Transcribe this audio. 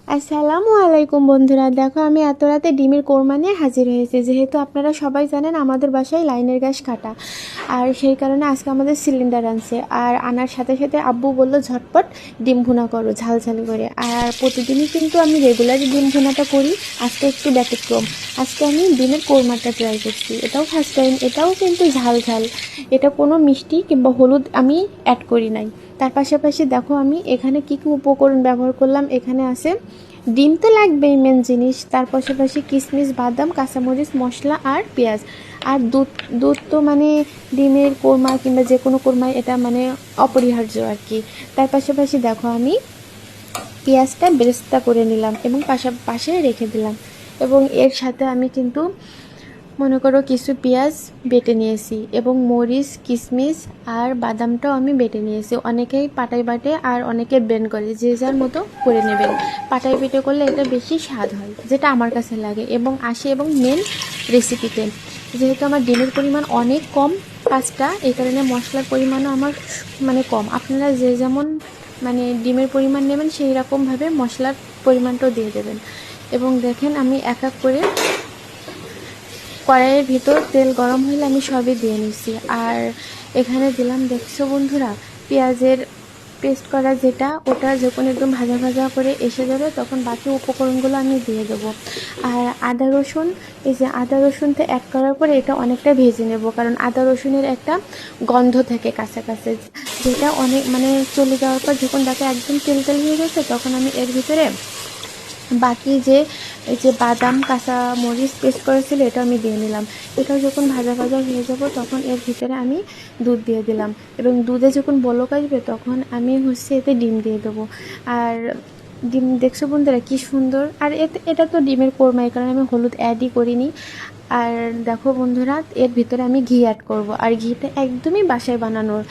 আসসালামু আলাইকুম বন্ধুরা, দেখো আমি এত রাতে ডিমের কোরমা নিয়ে হাজির হয়েছি। যেহেতু আপনারা সবাই জানেন আমাদের বাসায় লাইনের গ্যাস কাটা, আর সেই কারণে আজকে আমাদের সিলিন্ডার আনছে। আর আনার সাথে সাথে আব্বু বলল ঝটপট ডিম ভুনা করো ঝাল ঝাল করে। আর প্রতিদিনই কিন্তু আমি রেগুলারই ডিম ভুনাটা করি, আজকে একটু ব্যতিক্রম। আজকে আমি ডিমের কোরমাটা ট্রাই করছি, এটাও ফার্স্ট টাইম। এটাও কিন্তু ঝাল ঝাল, এটা কোনো মিষ্টি কিংবা হলুদ আমি অ্যাড করি নাই। তার পাশাপাশি দেখো আমি এখানে কী কী উপকরণ ব্যবহার করলাম। এখানে আছে ডিম, তো লাগবেই মেন জিনিস। তার পাশাপাশি কিশমিশ, বাদাম, কাঁচামরিচ, মশলা আর পেঁয়াজ। আর দুধ। দুধ তো মানে ডিমের কোরমা কিংবা যে কোনো কোরমায় এটা মানে অপরিহার্য আর কি। তার পাশাপাশি দেখো আমি পেঁয়াজটা বেরেস্তা করে নিলাম এবং পাশে রেখে দিলাম। এবং এর সাথে আমি কিন্তু মনে করো কিছু পেঁয়াজ বেটে নিয়েছি এবং মরিচ, কিশমিশ আর বাদামটাও আমি বেটে নিয়েছি। অনেকেই পাটায় বাটে আর অনেকে ব্লেন্ড করে, যে যার মতো করে নেবেন। পাটায় বেটে করলে এটা বেশি স্বাদ হয়, যেটা আমার কাছে লাগে। এবং মেন রেসিপিতে যেহেতু আমার ডিমের পরিমাণ অনেক কম, পাঁচটা, এই কারণে মশলার পরিমাণও আমার মানে কম। আপনারা যে যেমন মানে ডিমের পরিমাণ নেবেন সেই রকমভাবে মশলার পরিমাণটাও দিয়ে দেবেন। এবং দেখেন আমি এক এক করে কড়াইয়ের ভিতর তেল গরম হলে আমি সবই দিয়ে নিচ্ছি। আর এখানে দিলাম, দেখছো বন্ধুরা, পেঁয়াজের পেস্ট করা যেটা, ওটা যখন একদম ভাজা ভাজা করে এসে যাবে তখন বাকি উপকরণগুলো আমি দিয়ে দেবো। আর আদা রসুন, এই যে আদা রসুনটা অ্যাড করার পরে এটা অনেকটা ভেজে নেব, কারণ আদা রসুনের একটা গন্ধ থাকে কাঁচা কাঁচা, যেটা অনেক মানে চলে যাওয়ার পর যখন দেখো একদম তেল তেল হয়ে গেছে তখন আমি এর ভিতরে বাকি যে এই যে বাদাম, কাঁচা মরিচ পেস্ট করেছিল এটা আমি দিয়ে নিলাম। এটাও যখন ভাজা ভাজা হয়ে যাব তখন এর ভিতরে আমি দুধ দিয়ে দিলাম। এবং দুধে যখন বলক আসবে তখন আমি এতে ডিম দিয়ে দেবো। আর ডিম, দেখছো বন্ধুরা কি সুন্দর। আর এটা তো ডিমের কোরমা, এই কারণে আমি হলুদ অ্যাডই করিনি। আর দেখো বন্ধুরা, এর ভিতরে আমি ঘি অ্যাড করব। আর ঘিটা একদমই বাসায় বানানোর।